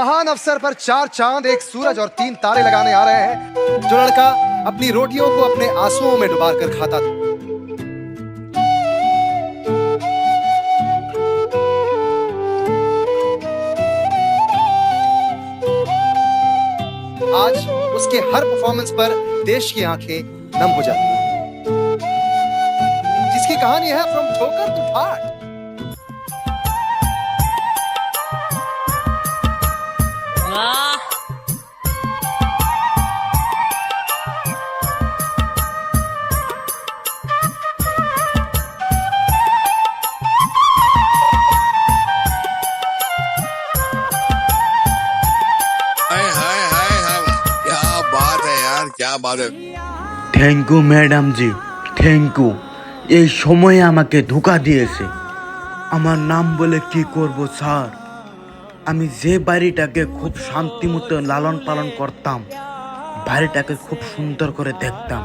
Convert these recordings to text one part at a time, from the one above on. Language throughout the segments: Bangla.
महान अवसर पर 4 चांद, 1 सूरज और 3 तारे लगाने आ रहे हैं। जो लड़का अपनी रोटियों को अपने आंसुओं में डुबा कर खाता था, आज उसके हर परफॉर्मेंस पर देश की आंखें नम हो जाती हैं। जिसकी कहानी है फ्रॉम ठोकर टू ठाठ। क्या बात है। Thank you madam ji, thank you. এই সময়ে আমাকে ধোঁকা দিয়েছে। আমার নাম বলে কি করব স্যার? আমি যে বাড়িটাকে খুব শান্তি মতো লালন পালন করতাম, বাড়িটাকে খুব সুন্দর করে দেখতাম,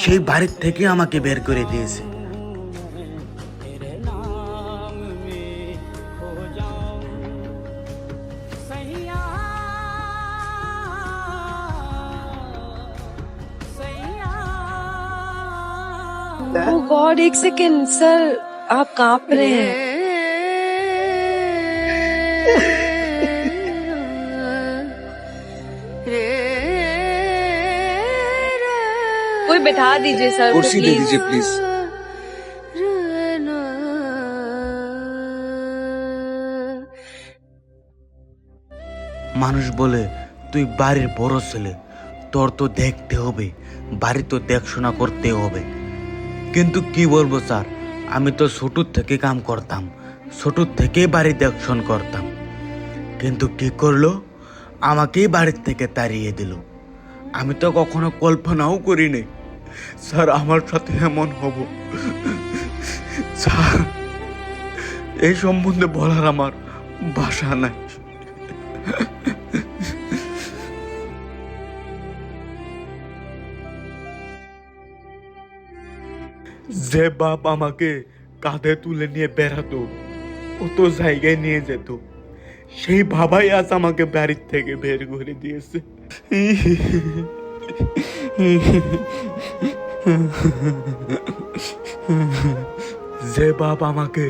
সেই বাড়ির থেকে আমাকে বের করে দিয়েছে। ओह गॉड, एक सेकेंड सर, आप कांप रहे हैं। कोई बैठा दीजिए सर, कुर्सी दे दीजिए प्लीज। মানুষ বলে তুই বাড়ির বড় ছেলে, তোর তো দেখতে হবে, বাড়ি তো দেখাশোনা করতে হবে। কিন্তু কি বলবো স্যার, আমি তো ছোটোর থেকে কাম করতাম, ছোটোর থেকেই বাড়ি দেখাশোনা করতাম। কিন্তু কি করলো, আমাকেই বাড়ির থেকে তাড়িয়ে দিল। আমি তো কখনো কল্পনাও করিনি স্যার আমার সাথে এমন হব। স্যার, এই সম্বন্ধে বলার আমার ভাষা নাই। যে বাপ আমাকে কাঁধে তুলে নিয়ে বেড়াতো, কত জায়গায় নিয়ে যেত, সেই বাবাই আজ আমাকে বাড়ির থেকে বের করে দিয়েছে। যে বাপ আমাকে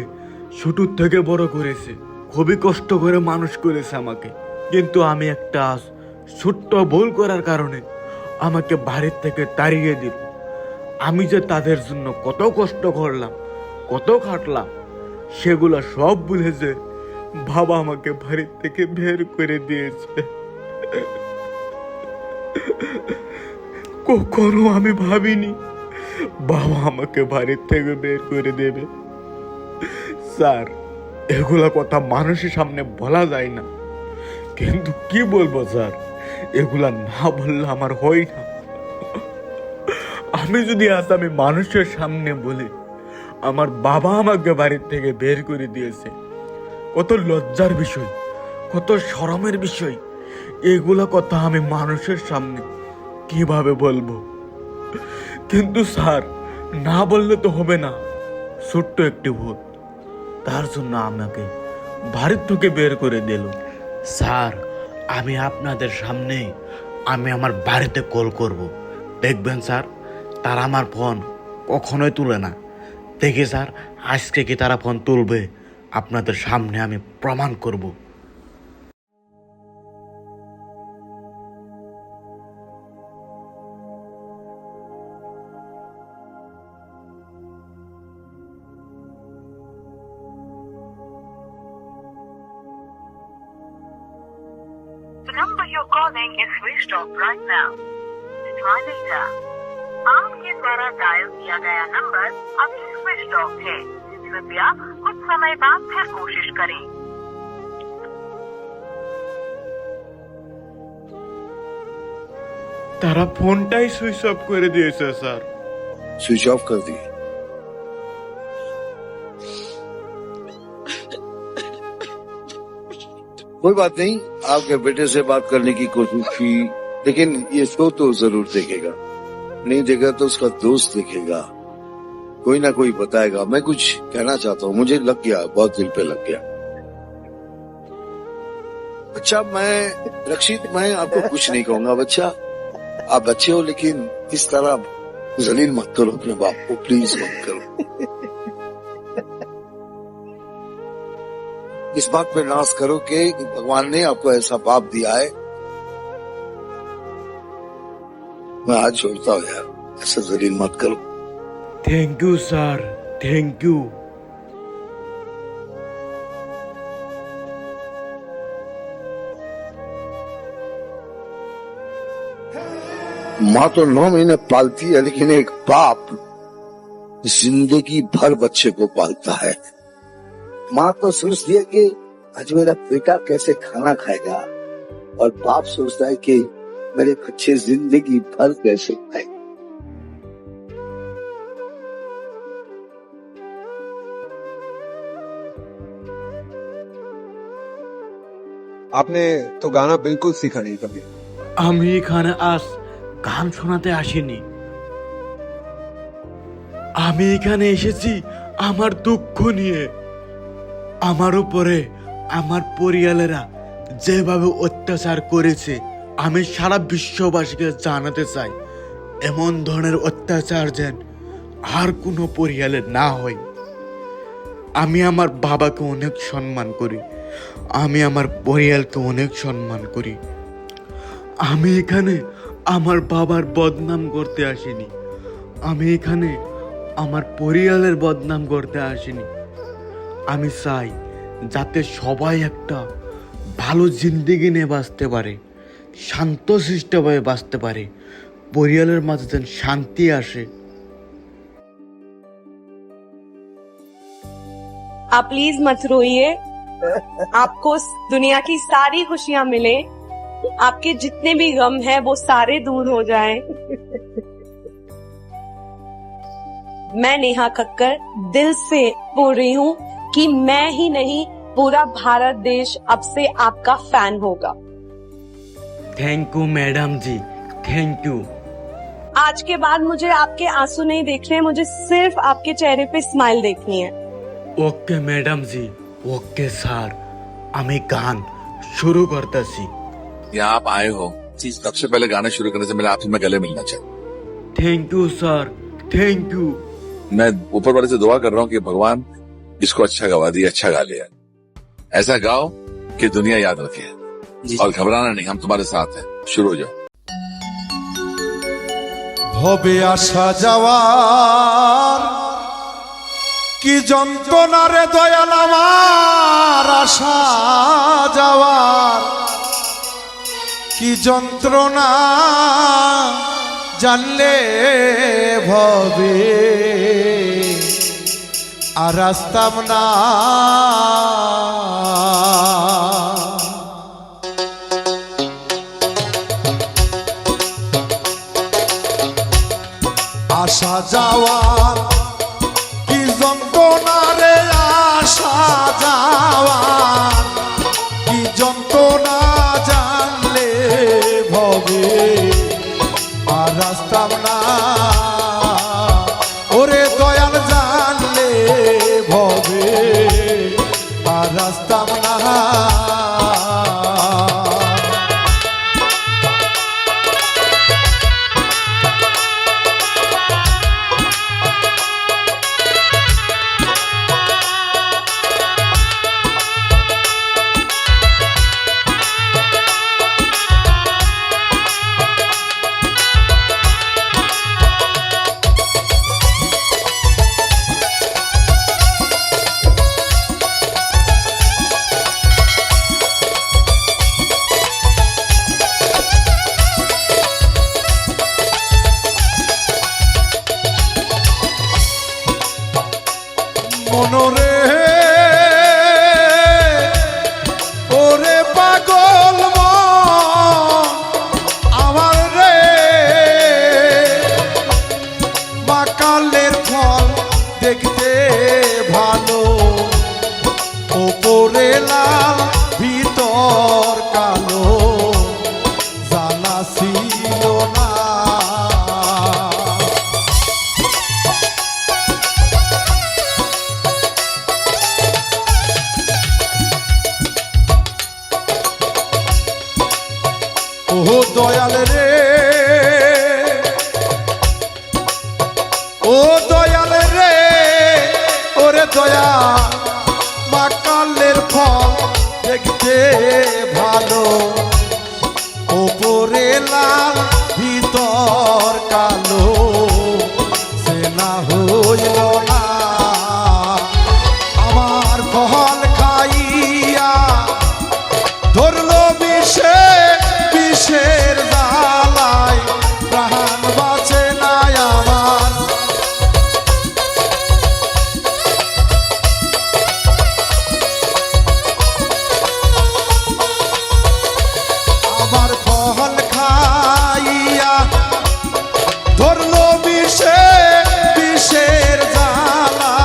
ছোটর থেকে বড় করেছে, খুবই কষ্ট করে মানুষ করেছে আমাকে, কিন্তু আমি একটা ছোট্ট ভুল করার কারণে আমাকে বাড়ির থেকে তাড়িয়ে দিল। আমি যে তাদের জন্য কত কষ্ট করলাম, কত খাটলাম, সেগুলো সব ভুলে যে বাবা আমাকে বাড়ির থেকে বের করে দিয়েছে। কখনো আমি ভাবিনি বাবা আমাকে বাড়ির থেকে বের করে দেবে। স্যার, এগুলা কথা মানুষের সামনে বলা যায় না, কিন্তু কি বলবো স্যার, এগুলা না বললে আমার হয় না। আমি যদি আজ আমি মানুষের সামনে বলি আমার বাবা আমাকে বাড়ির থেকে বের করে দিয়েছে, কত লজ্জার বিষয়, কত শরমের বিষয়। এগুলা কথা আমি মানুষের সামনে কিভাবে বলবো? কিন্তু স্যার, না বললে তো হবে না। ছোট্ট একটি ভুল, তার জন্য আমাকে বাড়ির থেকে বের করে দিল। স্যার, আমি আপনাদের সামনে আমি আমার বাড়িতে কল করব, দেখবেন স্যার তারা আমার ফোন কখনোই তুলে না। দেখি স্যার, আজকে কি তারা ফোন তুলবে, আপনাদের সামনে আমি প্রমাণ করব। The number you're calling is switched off right now. Try later. आपके द्वारा डायल किया गया नंबर अभी स्विच ऑफ है। कृपया कुछ समय बाद फिर कोशिश करें। তারা ফোনটাই সুইচ অফ করে দিয়েছে স্যার। स्विच ऑफ कर दिए। कोई बात नहीं, आपके बेटे से बात करने की कोशिश की, लेकिन ये शो तो जरूर देखेगा। नहीं देगा तो उसका दोस्त देखेगा, कोई ना कोई बताएगा। मैं कुछ कहना चाहता हूँ, मुझे लग गया, बहुत दिल पे लग गया। अच्छा मैं रक्षित, मैं आपको कुछ नहीं कहूंगा बच्चा, आप बच्चे हो, लेकिन इस तरह जलील मत करो अपने बाप को, प्लीज मत करो। इस बात पे नाज करो कि भगवान ने आपको ऐसा बाप दिया है। मैं आज छोड़ता हूँ यार, ऐसा जलील मत करो। Thank you sir, thank you. माँ तो 9 महीने पालती है, लेकिन एक बाप जिंदगी भर बच्चे को पालता है। माँ तो सोचती है कि आज मेरा बेटा कैसे खाना खाएगा, और बाप सोचता है कि मेरे बच्चे जिंदगी भर कैसे खाएगा। आपने तो गाना बिल्कुल सीखा नहीं कभी। আমি এখানে আজ গান শোনাতে আসিনি, আমি এখানে এসেছি আমার দুঃখ নিয়ে। আমার উপরে আমার পরিবারেরা যেভাবে অত্যাচার করেছে, আমি সারা বিশ্ববাসীকে জানাতে চাই এমন ধরনের অত্যাচার যেন আর কোনো পরিবারে না হয়। আমি আমার বাবাকে অনেক সম্মান করি, আমি আমার পরিবারকে অনেক সম্মান করি। আমি এখানে আমার বাবার বদনাম করতে আসিনি, আমি এখানে আমার পরিবারের বদনাম করতে আসিনি। আমি চাই যাতে সবাই একটা ভালো জিন্দেগি নিয়ে বাঁচতে পারে, শান্তশিষ্টভাবে বাঁচতে পারে, পরিবারের মাঝে যেন শান্তি আসে। आप प्लीज मत रोइए, आपको दुनिया की सारी खुशियां मिले, आपके जितने भी गम है वो सारे दूर हो जाएं। मैं नेहा कक्कर दिल से बोल रही हूँ कि मैं ही नहीं पूरा भारत देश अब से आपका फैन होगा। Thank you madam ji, thank you. आज के बाद मुझे आपके आंसू नहीं देखने, मुझे सिर्फ आपके चेहरे पे स्माइल देखनी है। ওকে ম্যাডাম জি, ওকে স্যার, আমি গান শুরু করতেছি। यहाँ आप आए हो, सबसे पहले गाने शुरू करने से पहले आपसे मैं गले मिलना चाहिए। Thank you sir, thank you. मैं ऊपर वाले से दुआ कर रहा हूँ कि भगवान इसको अच्छा गवा दिए, अच्छा गा लिया। ऐसा गाओ कि दुनिया याद रखे, और घबराना नहीं, हम तुम्हारे साथ हैं। शुरू हो जाओ। ভবে আসা যাওয়ার কি যন্ত্রণা রে দয়াল আমার, আসা যাওয়ার কি যন্ত্রণা জানলে ভবে আর আসতাম না। আসা যাওয়ার কি যন্ত্রণা রে, আসা যাওয়ার কি যন্ত্রণা জানলে ভবে আর আসতাম না। ওরে দয়াল জানলে ভবে আর আসতাম না। দয়াল রে, ও দয়াল রে, ওরে দয়া মাকালের ফল দেখতে ভালো, ওপরে লাল ভিতর কালো, সে না হইল না আমার ফল খাইয়া, ধরলো বিষে বিষের জ্বালায় প্রাণ বাঁচে না আমার। আমার ফল খাইয়া ধরলো বিষে বিষের জ্বালা,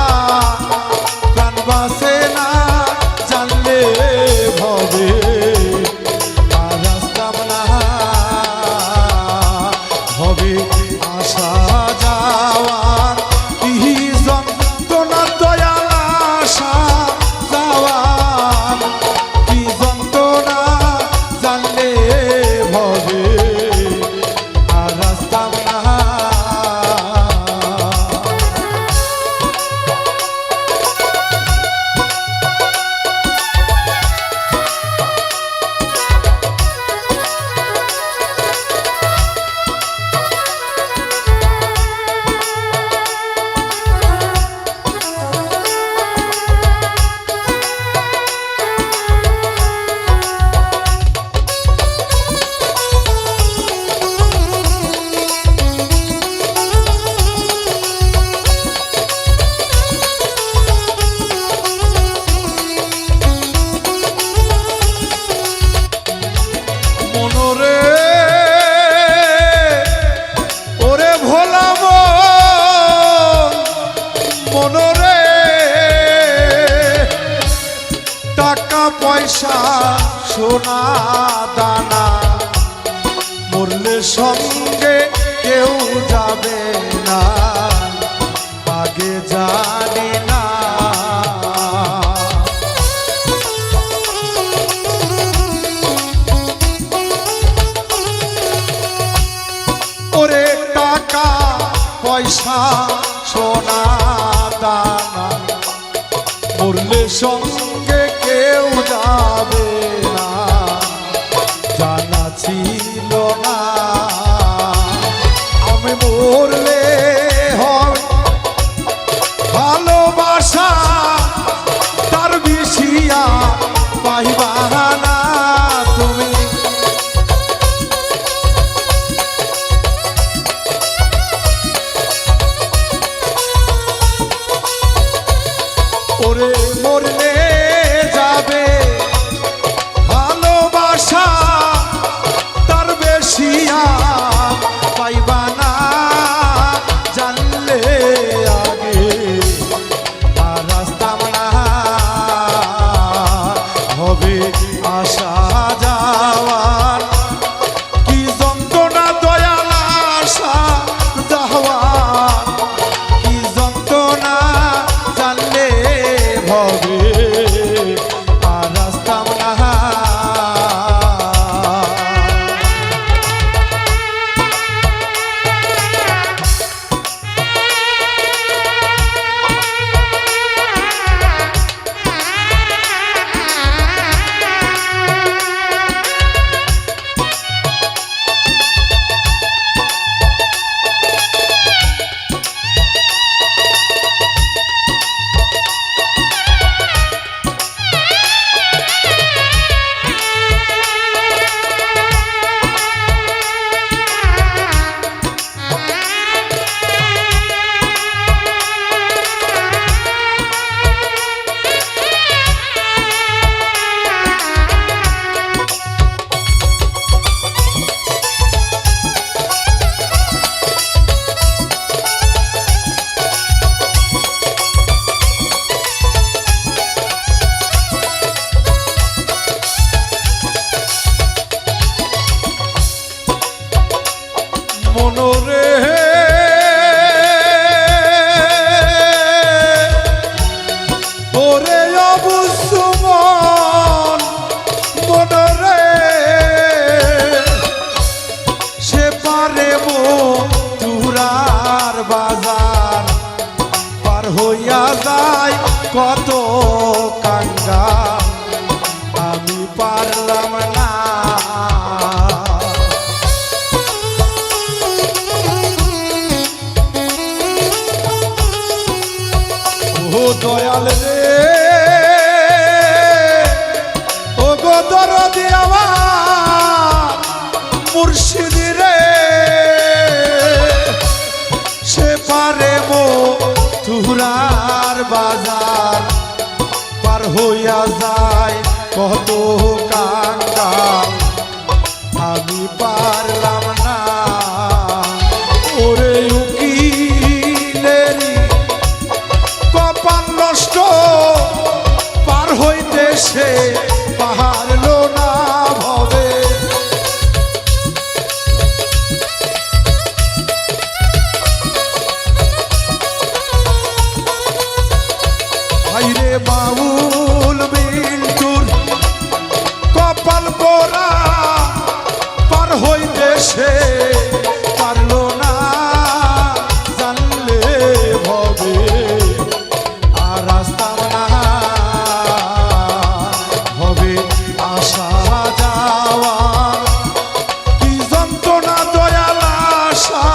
প্রাণ বাঁচে না জানলে ভবে আর আসতাম না, হবে আসা যাওয়ার কি যন্ত্রণা দয়াল, আসা যাওয়ার কি যন্ত্রণা জানলে ভবে আর আসতাম না। মনোরে ওরে ভোলা মনোরে, টাকা পয়সা সোনা দানা মরলে সঙ্গে কেউ যাবে না, আগে জানি না ওরে টাকা পয়সা সোনা দানা মরলে সঙ্গে কেউ যাবে না, জানা ছিল না আমি মরলে হয় ভালোবাসা তার বিষিয়া পাইবা না তুমি। ওরে মরলে যাবে ভালোবাসা তার বেশিয়া পাইবা না, জানলে আগে আর আসতাম না, হবে আসা যাওয়ার কি যন্ত্রণা দয়াল, আসা যাওয়ার কি যন্ত্রণা জানলে ভবে আর আসতাম না। মনোরে ওরে অবুসুমন মনোরে পারে মথুরার বাজার পার হইয়া যায় কত কাঙ্গাল আমি পারলাম না। ও দয়াল রে ও গো দরদি আমার মুর্শিদ রে সে পারে মথুরার বাজার পার হইয়া যায় কত কাঙ্গাল আমি পারলাম না। ওরে উকিলেরি কপাল নষ্ট পার হইতে সে পারলো না ভবে। ভাইরে বাউল বিন্টুর কপাল পোড়া পার হইতে সে পারলো না জানলে ভবে আর রাস্তাম না হবে আসা যাওয়া কি যন্ত্রণা দয়াল আসা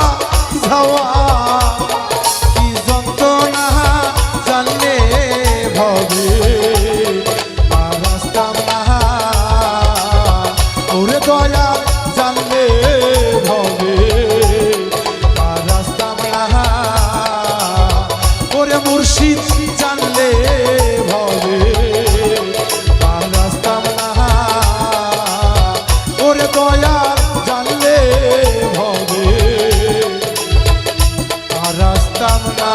যাওয়া কি যন্ত্রণা জানলে ভবে আর রাস্তাম না ওরে দয়া জানলে ভবে আর রাস্তাম না ওরে মুর্শিদ জানলে ভবে আর রাস্তাম না ওরে দয়া জানলে ভবে আর রাস্তাম না।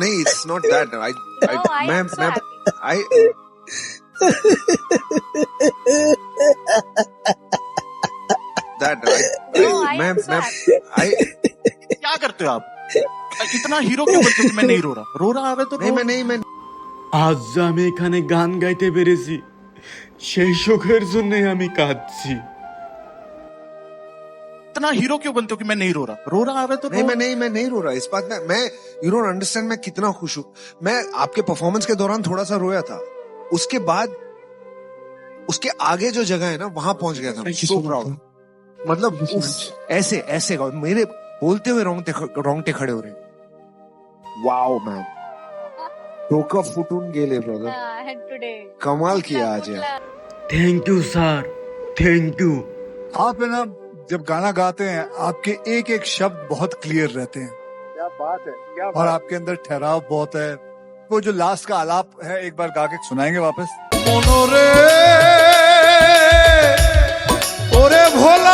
नहीं, it's not that. मैं क्या करते हो आप? इतना हीरो क्यों बनते हो कि मैं नहीं रो रहा है तो नहीं আজ যে আমি এখানে গান গাইতে পেরেছি সেই সুখের জন্যই আমি কাঁদছি। इतना हीरो क्यों बनते हो कि मैं नहीं रो रहा है तो मैं नहीं रो रहा इस बात में। मैं यू डोंट अंडरस्टैंड मैं कितना खुश हूँ। मैं आपके परफॉर्मेंस के दौरान थोड़ा सा रोया था, उसके बाद उसके आगे जो जगह है ना वहां पहुंच गया था। So proud. मतलब ऐसे ऐसे मेरे बोलते हुए रोंगटे खड़े हो रहे। वाओ मैन, डोकं फुटून गेले ब्रदर, कमाल किया आज यार। Thank you sir, thank you. आप है ना जब गाना गाते हैं आपके एक एक शब्द बहुत क्लियर रहते हैं। क्या बात है, क्या बात। और आपके अंदर ठहराव बहुत है। वो जो लास्ट का आलाप है एक बार गा के सुनाएंगे वापस। मोनोरे ओरे भोला